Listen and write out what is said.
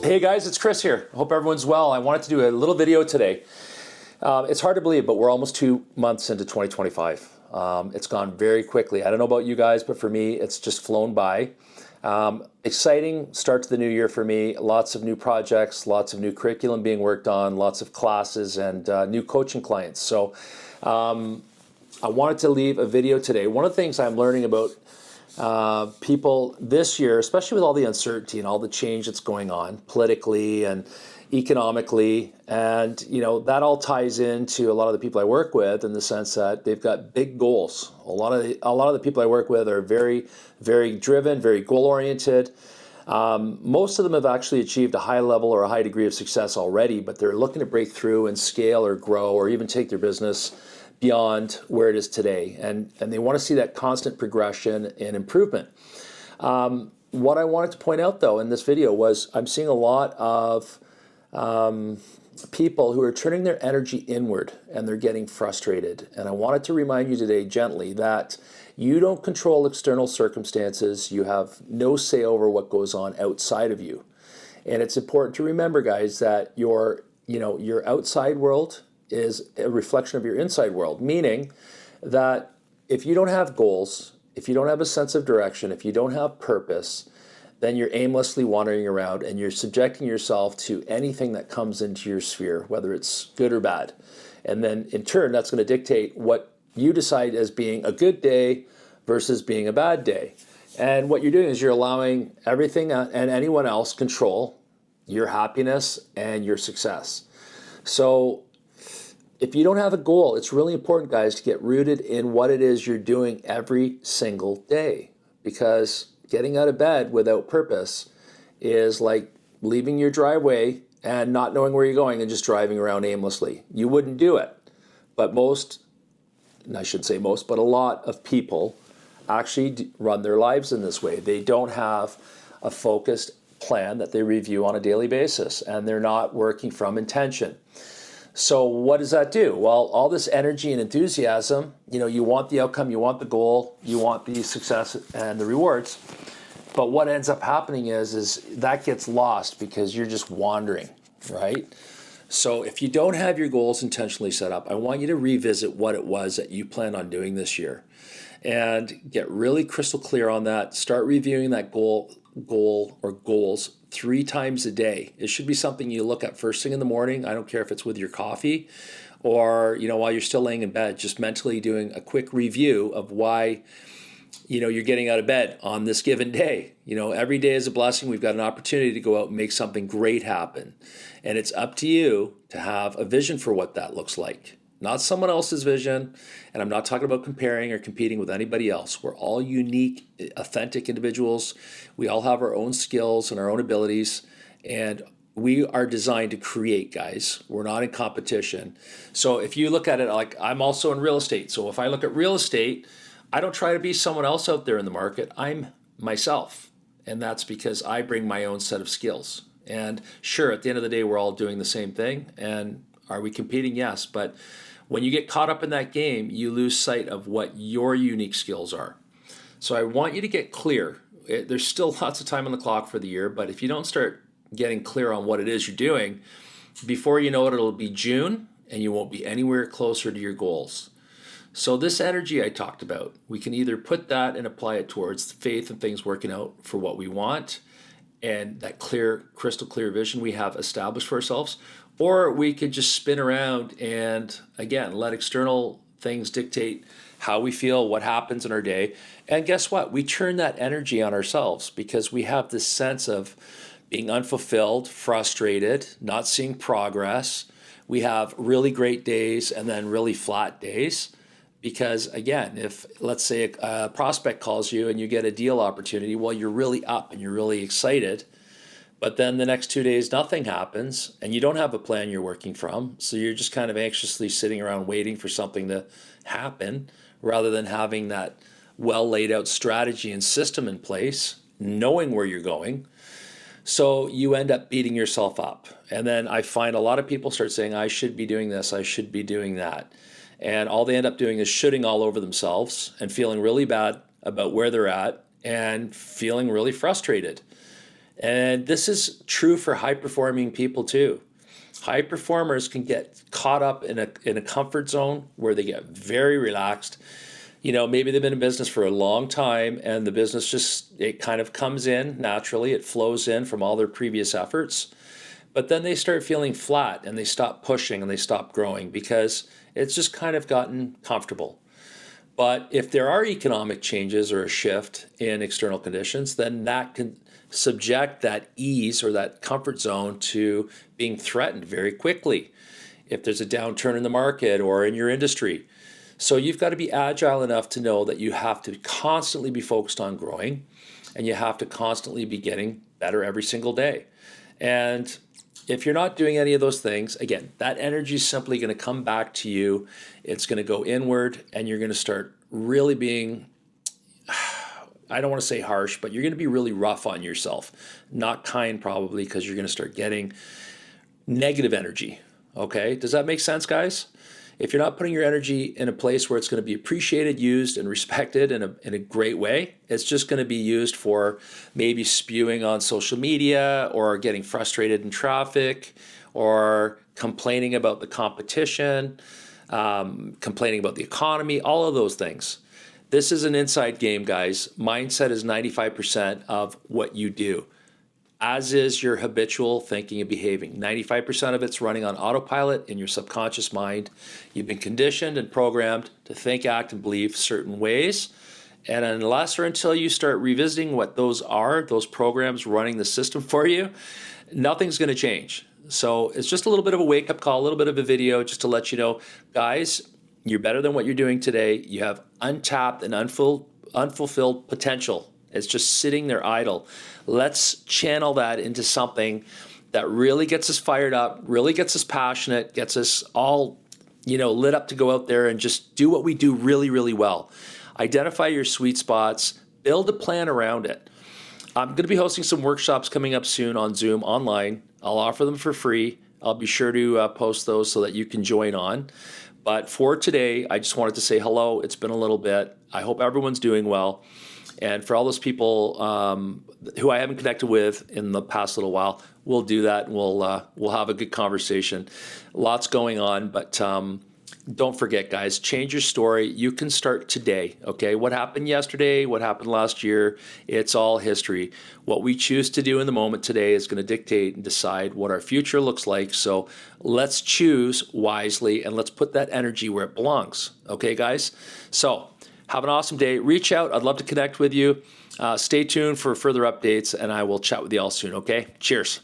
Hey guys, it's Chris here. I hope everyone's well. I wanted to do a little video today. It's hard to believe, but we're almost 2 months into 2025. It's gone very quickly. I don't know about you guys, but for me, it's just flown by. Exciting start to the new year for me. Lots of new projects, lots of new curriculum being worked on, lots of classes and new coaching clients. So I wanted to leave a video today. One of the things I'm learning about people this year, especially with all the uncertainty and all the change that's going on politically and economically, and that all ties into a lot of the people I work with in the sense that they've got big goals. A lot of the people I work with are very, very driven, very goal oriented. Most of them have actually achieved a high level or a high degree of success already, but they're looking to break through and scale or grow or even take their business beyond where it is today. And they want to see that constant progression and improvement. What I wanted to point out, though, in this video was I'm seeing a lot of people who are turning their energy inward and they're getting frustrated. And I wanted to remind you today gently that you don't control external circumstances. You have no say over what goes on outside of you. And it's important to remember, guys, that your outside world is a reflection of your inside world, meaning that if you don't have goals, if you don't have a sense of direction, if you don't have purpose, then you're aimlessly wandering around and you're subjecting yourself to anything that comes into your sphere, whether it's good or bad. And then in turn, that's going to dictate what you decide as being a good day versus being a bad day. And what you're doing is you're allowing everything and anyone else control your happiness and your success. So if you don't have a goal, it's really important, guys, to get rooted in what it is you're doing every single day. Because getting out of bed without purpose is like leaving your driveway and not knowing where you're going and just driving around aimlessly. You wouldn't do it. But most, and I shouldn't say most, but a lot of people actually run their lives in this way. They don't have a focused plan that they review on a daily basis, and they're not working from intention. So what does that do? Well, all this energy and enthusiasm, you want the outcome, you want the goal, you want the success and the rewards. But what ends up happening is that gets lost because you're just wandering, right? So if you don't have your goals intentionally set up, I want you to revisit what it was that you planned on doing this year and get really crystal clear on that. Start reviewing that goal or goals 3 times a day. It should be something you look at first thing in the morning. I don't care if it's with your coffee or, while you're still laying in bed, just mentally doing a quick review of why, you're getting out of bed on this given day. Every day is a blessing. We've got an opportunity to go out and make something great happen. And it's up to you to have a vision for what that looks like. Not someone else's vision, and I'm not talking about comparing or competing with anybody else. We're all unique, authentic individuals. We all have our own skills and our own abilities, and we are designed to create, guys. We're not in competition. So if you look at it like I'm also in real estate. So if I look at real estate, I don't try to be someone else out there in the market. I'm myself, and that's because I bring my own set of skills. And sure, at the end of the day, we're all doing the same thing, and are we competing? Yes, but when you get caught up in that game, you lose sight of what your unique skills are. So I want you to get clear. There's still lots of time on the clock for the year, but if you don't start getting clear on what it is you're doing, before you know it, it'll be June and you won't be anywhere closer to your goals. So this energy I talked about, we can either put that and apply it towards faith and things working out for what we want and that clear, crystal clear vision we have established for ourselves, or we could just spin around and, again, let external things dictate how we feel, what happens in our day. And guess what? We turn that energy on ourselves because we have this sense of being unfulfilled, frustrated, not seeing progress. We have really great days and then really flat days. Because, again, if, let's say, a prospect calls you and you get a deal opportunity, well, you're really up and you're really excited. But then the next 2 days, nothing happens, and you don't have a plan you're working from. So you're just kind of anxiously sitting around waiting for something to happen rather than having that well laid out strategy and system in place, knowing where you're going. So you end up beating yourself up. And then I find a lot of people start saying, I should be doing this, I should be doing that. And all they end up doing is shooting all over themselves and feeling really bad about where they're at and feeling really frustrated. And this is true for high-performing people too. High performers can get caught up in a comfort zone where they get very relaxed. Maybe they've been in business for a long time and the business it kind of comes in naturally. It flows in from all their previous efforts. But then they start feeling flat and they stop pushing and they stop growing because it's just kind of gotten comfortable. But if there are economic changes or a shift in external conditions, then that can subject that ease or that comfort zone to being threatened very quickly if there's a downturn in the market or in your industry. So you've got to be agile enough to know that you have to constantly be focused on growing and you have to constantly be getting better every single day. And if you're not doing any of those things, again, that energy is simply going to come back to you. It's going to go inward and you're going to start really being, I don't want to say harsh, but you're going to be really rough on yourself. Not kind probably, because you're going to start getting negative energy. Okay, does that make sense, guys? If you're not putting your energy in a place where it's going to be appreciated, used, and respected in a great way, it's just going to be used for maybe spewing on social media or getting frustrated in traffic or complaining about the competition, complaining about the economy, all of those things. This is an inside game, guys. Mindset is 95% of what you do, as is your habitual thinking and behaving. 95% of it's running on autopilot in your subconscious mind. You've been conditioned and programmed to think, act, and believe certain ways. And unless or until you start revisiting what those are, those programs running the system for you, nothing's going to change. So it's just a little bit of a wake-up call, a little bit of a video just to let you know, guys, you're better than what you're doing today. You have untapped and unfulfilled potential. It's just sitting there idle. Let's channel that into something that really gets us fired up, really gets us passionate, gets us all, lit up to go out there and just do what we do really, really well. Identify your sweet spots, build a plan around it. I'm going to be hosting some workshops coming up soon on Zoom online. I'll offer them for free. I'll be sure to post those so that you can join on. But for today, I just wanted to say hello. It's been a little bit. I hope everyone's doing well. And for all those people who I haven't connected with in the past little while, we'll do that. And we'll have a good conversation. Lots going on, but don't forget, guys, change your story. You can start today, okay? What happened yesterday, what happened last year, it's all history. What we choose to do in the moment today is going to dictate and decide what our future looks like. So let's choose wisely and let's put that energy where it belongs, okay, guys? So have an awesome day. Reach out. I'd love to connect with you. Stay tuned for further updates, and I will chat with you all soon, okay? Cheers.